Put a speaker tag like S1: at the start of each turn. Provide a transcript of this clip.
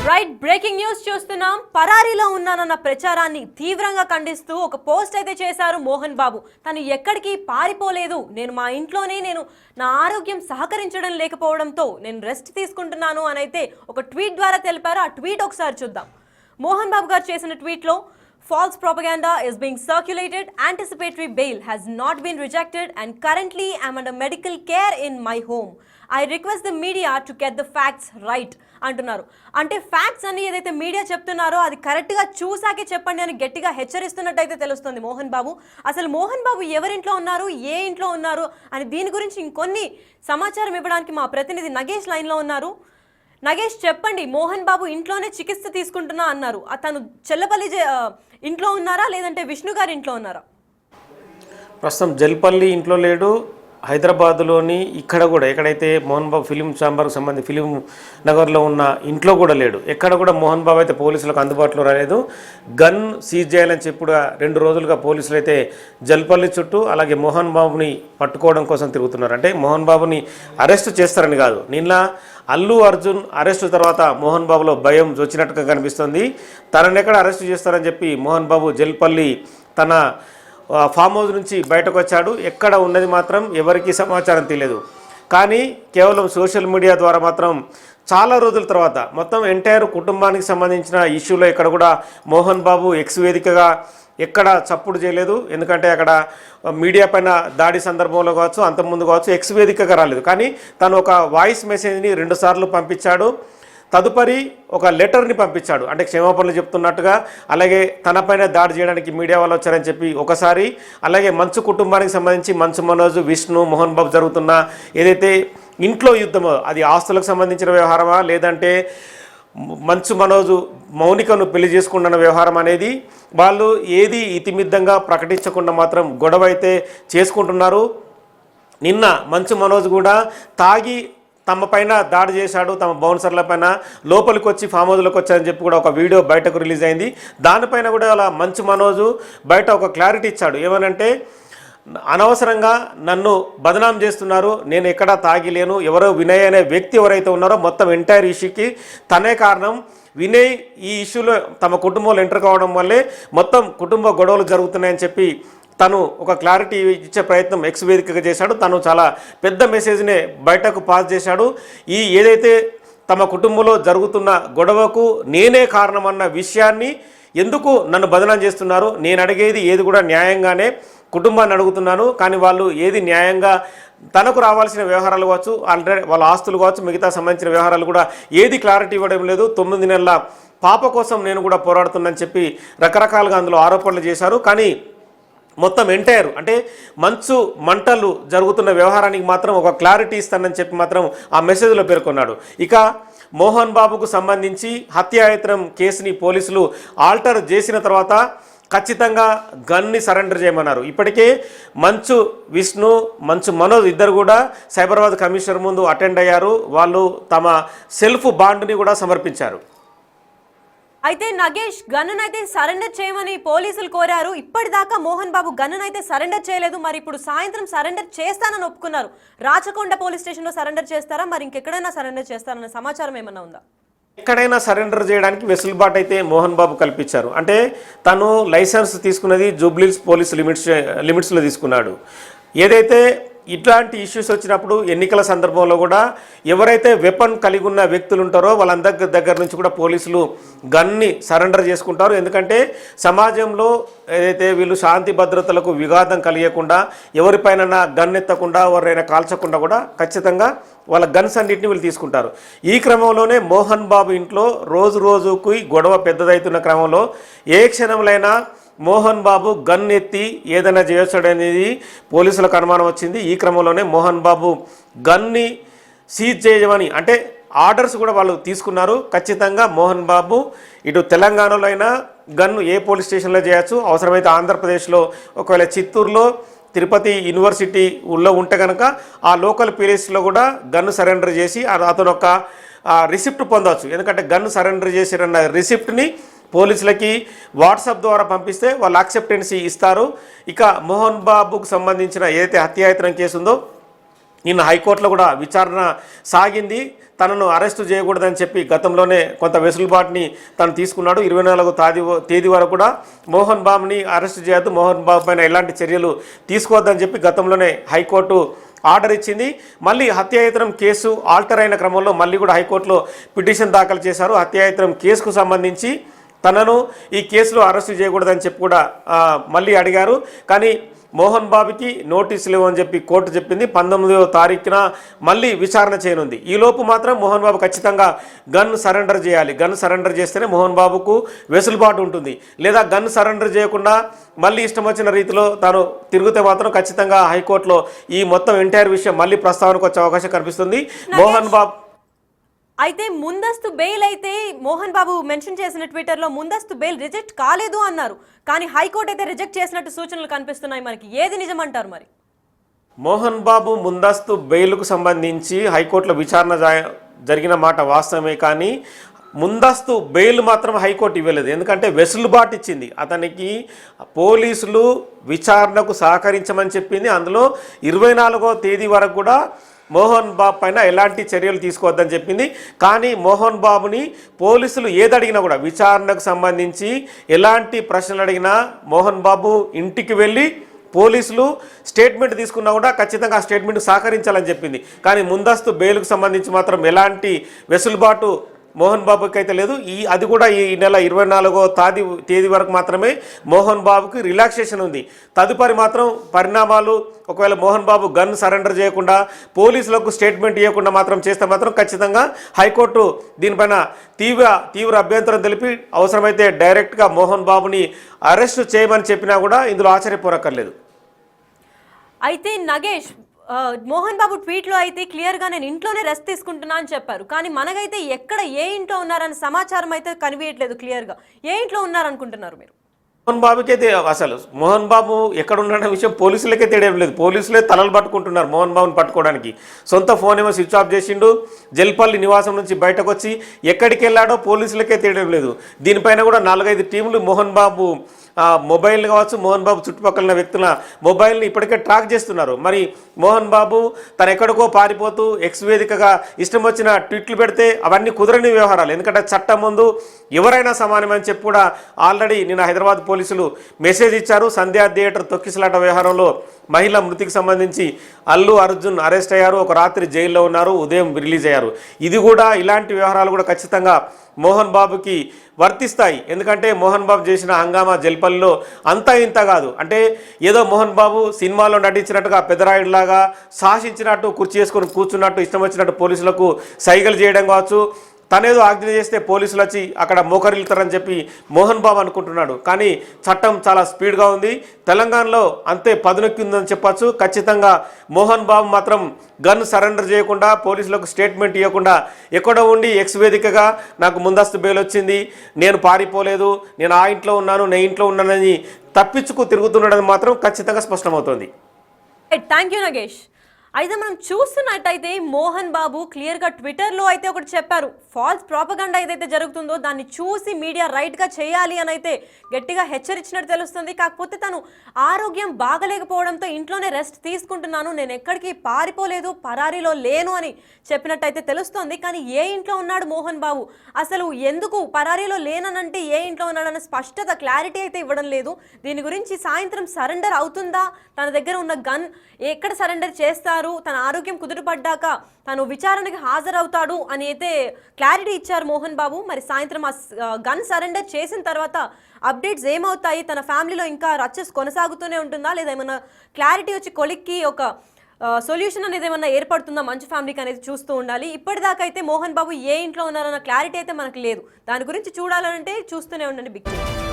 S1: Right breaking news చూస్తున్నాం. పరారీలో ఉన్నానన్న ప్రచారాన్ని తీవ్రంగా ఖండిస్తూ ఒక పోస్ట్ అయితే చేశారు మోహన్ బాబు. తను ఎక్కడికి పారిపోలేదు, మా ఇంట్లోనే నా ఆరోగ్యం సహకరించడం లేకపోవడంతో నేను రెస్ట్ తీసుకుంటున్నాను అని అయితే ఒక ట్వీట్ ద్వారా తెలిపారు. ఆ ట్వీట్ ఒకసారి చూద్దాం. మోహన్ బాబు గారు చేసిన ట్వీట్లో false propaganda is being circulated, anticipatory bail has not been rejected and currently I'm under medical care in my home. I request the media to get the facts right అంటున్నారు. అంటే facts అన్ని ఏదైతే media చెప్తున్నారో అది కరెక్ట్గా చూసాకే చెప్పండి అని గట్టిగా హెచ్చరిస్తున్నట్టయితే తెలుస్తుంది మోహన్ బాబు. అసలు మోహన్ బాబు ఎవరింట్లో ఉన్నారు, ఏ ఇంట్లో ఉన్నారు అని దీని గురించి ఇంకొన్ని సమాచారం ఇవ్వడానికి మా ప్రతినిధి నగేష్ లైన్లో ఉన్నారు. నగేష్ చెప్పండి, మోహన్ బాబు ఇంట్లోనే చికిత్స తీసుకుంటున్నా అన్నారు. తను చెల్లపల్లి ఇంట్లో ఉన్నారా లేదంటే విష్ణు గారి ఇంట్లో ఉన్నారా?
S2: ప్రస్తుతం జల్పల్లి ఇంట్లో లేడు, హైదరాబాద్లోని ఇక్కడ కూడా ఎక్కడైతే మోహన్ బాబు ఫిలిం ఛాంబర్కి సంబంధించి ఫిలిం నగర్లో ఉన్న ఇంట్లో కూడా లేడు. ఎక్కడ కూడా మోహన్ బాబు అయితే పోలీసులకు అందుబాటులో రాలేదు. గన్ సీజ్ చేయాలని చెప్పి 2 రోజులుగా పోలీసులు అయితే జల్పల్లి చుట్టూ అలాగే మోహన్ బాబుని పట్టుకోవడం కోసం తిరుగుతున్నారు. అంటే మోహన్ బాబుని అరెస్ట్ చేస్తారని కాదు, నిన్న అల్లు అర్జున్ అరెస్టు తర్వాత మోహన్ బాబులో భయం వచ్చినట్టుగా కనిపిస్తుంది. తనని ఎక్కడ అరెస్టు చేస్తారని చెప్పి మోహన్ బాబు జల్పల్లి తన ఫామ్ హౌస్ నుంచి బయటకు వచ్చాడు. ఎక్కడ ఉన్నది మాత్రం ఎవరికీ సమాచారం తెలియదు. కానీ కేవలం సోషల్ మీడియా ద్వారా మాత్రం చాలా రోజుల తర్వాత మొత్తం ఎంటైర్ కుటుంబానికి సంబంధించిన ఇష్యూలో ఇక్కడ కూడా మోహన్ బాబు ఎక్స్ వేదికగా ఎక్కడ చప్పుడు చేయలేదు. ఎందుకంటే అక్కడ మీడియా పైన దాడి సందర్భంలో కావచ్చు, అంతకుముందు కావచ్చు, ఎక్స్ వేదికగా రాలేదు. కానీ తను ఒక వాయిస్ మెసేజ్ని 2 సార్లు పంపించాడు. తదుపరి ఒక లెటర్ని పంపించాడు, అంటే క్షమాపణలు చెప్తున్నట్టుగా. అలాగే తనపైన దాడి చేయడానికి మీడియా వాళ్ళు వచ్చారని చెప్పి ఒకసారి, అలాగే మంచు కుటుంబానికి సంబంధించి మంచు మనోజ్, విష్ణు, మోహన్ బాబు జరుగుతున్న ఏదైతే ఇంట్లో యుద్ధమో అది ఆస్తులకు సంబంధించిన వ్యవహారమా లేదంటే మంచు మనోజు మౌనికను పెళ్లి చేసుకున్న వ్యవహారం అనేది వాళ్ళు ఏది ఇతిమిద్దంగా ప్రకటించకుండా మాత్రం గొడవ అయితే చేసుకుంటున్నారు. నిన్న మంచు మనోజ్ కూడా తాగి తమ పైన దాడి చేశాడు, తమ బౌన్సర్ల పైన లోపలికి వచ్చి ఫామ్ హౌస్లోకి వచ్చారని చెప్పి కూడా ఒక వీడియో బయటకు రిలీజ్ అయింది. దానిపైన కూడా అలా మంచు మనోజు బయట ఒక క్లారిటీ ఇచ్చాడు. ఏమనంటే, అనవసరంగా నన్ను బదనాం చేస్తున్నారు, నేను ఎక్కడా తాగిలేను, ఎవరో వినయ్ అనే వ్యక్తి ఎవరైతే ఉన్నారో మొత్తం ఎంటైర్ ఇష్యూకి తనే కారణం. వినయ్ ఈ ఇష్యూలో తమ కుటుంబంలో ఎంటర్ కావడం వల్లే మొత్తం కుటుంబ గొడవలు జరుగుతున్నాయని చెప్పి తను ఒక క్లారిటీ ఇచ్చే ప్రయత్నం ఎక్స్ వేదికగా చేశాడు. తను చాలా పెద్ద మెసేజ్నే బయటకు పాస్ చేశాడు. ఈ ఏదైతే తమ కుటుంబంలో జరుగుతున్న గొడవకు నేనే కారణమన్న విషయాన్ని, ఎందుకు నన్ను బదనాం చేస్తున్నారు, నేను అడిగేది ఏది కూడా న్యాయంగానే కుటుంబాన్ని అడుగుతున్నాను, కానీ వాళ్ళు ఏది న్యాయంగా తనకు రావాల్సిన వ్యవహారాలు కావచ్చు, ఆల్రెడీ వాళ్ళ ఆస్తులు కావచ్చు, మిగతా సంబంధించిన వ్యవహారాలు కూడా ఏది క్లారిటీ ఇవ్వడం లేదు. 9 నెలల పాప కోసం నేను కూడా పోరాడుతున్నానని చెప్పి రకరకాలుగా అందులో ఆరోపణలు చేశారు. కానీ మొత్తం ఎంటైర్ అంటే మంచు మంటలు జరుగుతున్న వ్యవహారానికి మాత్రం ఒక క్లారిటీ ఇస్తానని చెప్పి మాత్రం ఆ మెసేజ్లో పేర్కొన్నాడు. ఇక మోహన్ బాబుకు సంబంధించి హత్యాయత్నం కేసుని పోలీసులు ఆల్టర్ చేసిన తర్వాత ఖచ్చితంగా గన్ని సరెండర్ చేయమన్నారు. ఇప్పటికే మంచు విష్ణు, మంచు మనోజ్ ఇద్దరు కూడా సైబరాబాద్ కమిషనర్ ముందు అటెండ్ అయ్యారు. వాళ్ళు తమ సెల్ఫ్ బాండ్ని కూడా సమర్పించారు.
S1: అయితే నగేష్, గన్నునైతే సరెండర్ చేయమని పోలీసులు కోరారు. ఇప్పటిదాకా మోహన్ బాబు గన్నునైతే సరెండర్ చేయలేదు. మరి ఇప్పుడు సాయంత్రం సరెండర్ చేస్తానని ఒప్పుకున్నారు. రాచకొండ పోలీస్ స్టేషన్లో సరెండర్ చేస్తారా, మరి ఇంకెక్కడైనా సరెండర్ చేస్తారన్న సమాచారం ఏమన్నా ఉందా?
S2: ఎక్కడైనా సరెండర్ చేయడానికి వెసులుబాటు అయితే మోహన్ బాబు కల్పించారు. అంటే తను లైసెన్స్ తీసుకున్నది జూబ్లీహిల్స్ పోలీస్ లిమిట్స్లో తీసుకున్నాడు. ఏదైతే ఇట్లాంటి ఇష్యూస్ వచ్చినప్పుడు ఎన్నికల సందర్భంలో కూడా ఎవరైతే వెపన్ కలిగి ఉన్న వ్యక్తులు ఉంటారో వాళ్ళందరి దగ్గర నుంచి కూడా పోలీసులు గన్ని సరెండర్ చేసుకుంటారు. ఎందుకంటే సమాజంలో ఏదైతే వీళ్ళు శాంతి భద్రతలకు విఘాతం కలిగకుండా, ఎవరిపైన గన్ ఎత్తకుండా, ఎవరైనా కాల్చకుండా కూడా ఖచ్చితంగా వాళ్ళ గన్స్ అన్నింటినీ వీళ్ళు తీసుకుంటారు. ఈ క్రమంలోనే మోహన్ బాబు ఇంట్లో రోజు రోజుకి గొడవ పెద్దదవుతున్న క్రమంలో ఏ క్షణంలోనైనా మోహన్ బాబు గన్ ఎత్తి ఏదైనా చేయొచ్చాడనేది పోలీసులకు అనుమానం వచ్చింది. ఈ క్రమంలోనే మోహన్ బాబు గన్ని సీజ్ చేయమని అంటే ఆర్డర్స్ కూడా వాళ్ళు తీసుకున్నారు. ఖచ్చితంగా మోహన్ బాబు ఇటు తెలంగాణలో అయినా గన్ను ఏ పోలీస్ స్టేషన్లో చేయొచ్చు, అవసరమైతే ఆంధ్రప్రదేశ్లో ఒకవేళ చిత్తూరులో తిరుపతి యూనివర్సిటీ ఊళ్ళో ఉంటే కనుక ఆ లోకల్ పోలీసులో కూడా గన్ను సరెండర్ చేసి అతను ఒక రిసిప్ట్ పొందవచ్చు. ఎందుకంటే గన్ను సరెండర్ చేసిరన్న రిసిప్ట్ని పోలీసులకి వాట్సాప్ ద్వారా పంపిస్తే వాళ్ళు యాక్సెప్టెన్సీ ఇస్తారు. ఇక మోహన్ బాబుకు సంబంధించిన ఏదైతే హత్యాయత్నం కేసు ఉందో నిన్న హైకోర్టులో కూడా విచారణ సాగింది. తనను అరెస్టు చేయకూడదని చెప్పి గతంలోనే కొంత వెసులుబాటుని తను తీసుకున్నాడు. 24వ తేదీ వరకు కూడా మోహన్ బాబుని అరెస్టు చేయొద్దు, మోహన్ బాబు పైన ఎలాంటి చర్యలు తీసుకోవద్దని చెప్పి గతంలోనే హైకోర్టు ఆర్డర్ ఇచ్చింది. మళ్ళీ హత్యాయత్నం కేసు ఆల్టర్ అయిన క్రమంలో మళ్ళీ కూడా హైకోర్టులో పిటిషన్ దాఖలు చేశారు. హత్యాయత్నం కేసుకు సంబంధించి తనను ఈ కేసులో అరెస్టు చేయకూడదని చెప్పి కూడా మళ్ళీ అడిగారు. కానీ మోహన్ బాబుకి నోటీసులు ఇవ్వని చెప్పి కోర్టు చెప్పింది. 19వ తారీఖున మళ్ళీ విచారణ చేయనుంది. ఈలోపు మాత్రం మోహన్ బాబు ఖచ్చితంగా గన్ సరెండర్ చేయాలి. గన్ సరెండర్ చేస్తేనే మోహన్ బాబుకు వెసులుబాటు ఉంటుంది. లేదా గన్ సరెండర్ చేయకుండా మళ్ళీ ఇష్టం వచ్చిన రీతిలో తాను తిరిగితే మాత్రం ఖచ్చితంగా హైకోర్టులో ఈ మొత్తం ఎంటైర్ విషయం మళ్ళీ ప్రస్తావనకు వచ్చే అవకాశం కనిపిస్తుంది. మోహన్ బాబు
S1: అయితే ముందస్తు బెయిల్ అయితే మోహన్ బాబు మెన్షన్ చేసిన ట్విట్టర్లో ముందస్తు బెయిల్ రిజెక్ట్ కాలేదు అన్నారు. కానీ హైకోర్టు అయితే రిజెక్ట్ చేసినట్టు సూచనలు కనిపిస్తున్నాయి. మనకి ఏది నిజమంటారు మరి?
S2: మోహన్ బాబు ముందస్తు బెయిల్కు సంబంధించి హైకోర్టులో విచారణ జరిగిన మాట వాస్తవమే. కానీ ముందస్తు బెయిల్ మాత్రం హైకోర్టు ఇవ్వలేదు. ఎందుకంటే వెసులుబాటు ఇచ్చింది. అతనికి పోలీసులు విచారణకు సహకరించమని చెప్పింది. అందులో 24వ తేదీ వరకు కూడా మోహన్ బాబు పైన ఎలాంటి చర్యలు తీసుకోవద్దని చెప్పింది. కానీ మోహన్ బాబుని పోలీసులు ఏదడిగినా కూడా విచారణకు సంబంధించి ఎలాంటి ప్రశ్నలు అడిగినా మోహన్ బాబు ఇంటికి వెళ్ళి పోలీసులు స్టేట్మెంట్ తీసుకున్నా కూడా ఖచ్చితంగా ఆ స్టేట్మెంట్ సహకరించాలని చెప్పింది. కానీ ముందస్తు బెయిల్కు సంబంధించి మాత్రం ఎలాంటి వెసులుబాటు మోహన్ బాబుకి అయితే లేదు. అది కూడా ఈ నెల 24వ తేదీ వరకు మాత్రమే మోహన్ బాబుకి రిలాక్సేషన్ ఉంది. తదుపరి మాత్రం పరిణామాలు ఒకవేళ మోహన్ బాబు గన్ సరెండర్ చేయకుండా పోలీసులకు స్టేట్మెంట్ ఇవ్వకుండా మాత్రం చేస్తే మాత్రం ఖచ్చితంగా హైకోర్టు దీనిపైన తీవ్ర అభ్యంతరం తెలిపి అవసరమైతే డైరెక్ట్గా మోహన్ బాబుని అరెస్టు చేయమని చెప్పినా కూడా ఇందులో ఆశ్చర్యపోరక్కర్లేదు.
S1: అయితే నగేష్, మోహన్ బాబు ట్వీట్లో అయితే క్లియర్గా నేను ఇంట్లోనే రెస్ట్ తీసుకుంటున్నా అని చెప్పారు. కానీ మనకైతే ఎక్కడ ఏ ఇంట్లో ఉన్నారన్న సమాచారం అయితే కనిపించట్లేదు క్లియర్గా. ఏ ఇంట్లో ఉన్నారనుకుంటున్నారు మీరు?
S2: మోహన్ బాబుకి అయితే అసలు మోహన్ బాబు ఎక్కడ ఉన్నాడనే విషయం పోలీసులకే తెలియడం లేదు. పోలీసులే తలలు పట్టుకుంటున్నారు మోహన్ బాబుని పట్టుకోవడానికి. సొంత ఫోన్ ఏమో స్విచ్ ఆఫ్ చేసిండు. జల్పల్లి నివాసం నుంచి బయటకు వచ్చి ఎక్కడికి వెళ్ళాడో పోలీసులకే తెలియడం లేదు. దీనిపైన కూడా 4-5 టీంలు మోహన్ బాబు మొబైల్ కావచ్చు, మోహన్ బాబు చుట్టుపక్కల వ్యక్తుల మొబైల్ని ఇప్పటికే ట్రాక్ చేస్తున్నారు. మరి మోహన్ బాబు తను ఎక్కడికో పారిపోతూ ఎక్స్ వేదికగా ఇష్టం వచ్చిన ట్వీట్లు పెడితే అవన్నీ కుదరని వ్యవహారాలు. ఎందుకంటే చట్టం ముందు ఎవరైనా సమానమని చెప్పి కూడా ఆల్రెడీ నిన్న హైదరాబాద్ పోలీసులు మెసేజ్ ఇచ్చారు. సంధ్యా థియేటర్ తొక్కిసలాట వ్యవహారంలో మహిళ మృతికి సంబంధించి అల్లు అర్జున్ అరెస్ట్ అయ్యారు. ఒక రాత్రి జైల్లో ఉన్నారు, ఉదయం రిలీజ్ అయ్యారు. ఇది కూడా ఇలాంటి వ్యవహారాలు కూడా ఖచ్చితంగా మోహన్ బాబుకి వర్తిస్తాయి. ఎందుకంటే మోహన్ బాబు చేసిన హంగామా జల్పల్లిలో అంతా ఇంత కాదు. అంటే ఏదో మోహన్ బాబు సినిమాలో నటించినట్టుగా పెద్దరాయుడులాగా శాసించినట్టు కుర్చీ చేసుకొని కూర్చున్నట్టు ఇష్టం వచ్చినట్టు పోలీసులకు సైగలు చేయడం కావచ్చు, తనేదో ఆజ్ఞ చేస్తే పోలీసులు వచ్చి అక్కడ మోకరిల్లుతారని చెప్పి మోహన్ బాబు అనుకుంటున్నాడు. కానీ చట్టం చాలా స్పీడ్గా ఉంది. తెలంగాణలో అంతే పదునొక్కి ఉందని చెప్పచ్చు. ఖచ్చితంగా మోహన్ బాబు మాత్రం గన్ సరెండర్ చేయకుండా పోలీసులకు స్టేట్మెంట్ ఇవ్వకుండా ఎక్కడో ఉండి ఎక్స్ వేదికగా నాకు ముందస్తు బెయిల్ వచ్చింది, నేను పారిపోలేదు, నేను ఆ ఇంట్లో ఉన్నాను, నేను ఇంట్లో ఉన్నానని తప్పించుకు తిరుగుతున్నాడని మాత్రం ఖచ్చితంగా స్పష్టమవుతోంది.
S1: Thank you Nagesh. అయితే మనం చూస్తున్నట్టయితే మోహన్ బాబు క్లియర్గా ట్విట్టర్లో అయితే ఒకటి చెప్పారు. ఫాల్స్ ప్రాపగండా ఏదైతే జరుగుతుందో దాన్ని చూసి మీడియా రైట్గా చేయాలి అని అయితే గట్టిగా హెచ్చరించినట్టు తెలుస్తుంది. కాకపోతే తను ఆరోగ్యం బాగలేకపోవడంతో ఇంట్లోనే రెస్ట్ తీసుకుంటున్నాను, నేను ఎక్కడికి పారిపోలేదు, పరారీలో లేను అని చెప్పినట్టయితే తెలుస్తోంది. కానీ ఏ ఇంట్లో ఉన్నాడు మోహన్ బాబు, అసలు ఎందుకు పరారీలో లేననంటే ఏ ఇంట్లో ఉన్నాడన్న స్పష్టత క్లారిటీ అయితే ఇవ్వడం లేదు. దీని గురించి సాయంత్రం సరెండర్ అవుతుందా, తన దగ్గర ఉన్న గన్ ఎక్కడ సరెండర్ చేస్తారు, తన ఆరోగ్యం కుదుటపడ్డాక తను విచారణకి హాజరవుతాడు అని అయితే క్లారిటీ ఇచ్చారు మోహన్ బాబు. మరి సాయంత్రం ఆ గన్ సరెండర్ చేసిన తర్వాత అప్డేట్స్ ఏమవుతాయి, తన ఫ్యామిలీలో ఇంకా రచ్చస్ కొనసాగుతూనే ఉంటుందా, లేదా ఏమైనా క్లారిటీ వచ్చి కొలిక్కి ఒక సొల్యూషన్ అనేది ఏమన్నా ఏర్పడుతుందా మంచు ఫ్యామిలీకి అనేది చూస్తూ ఉండాలి. ఇప్పటిదాకా అయితే మోహన్ బాబు ఏ ఇంట్లో ఉన్నారన్న క్లారిటీ అయితే మనకు లేదు. దాని గురించి చూడాలంటే చూస్తూనే ఉండండి బిగ్ టీవీ.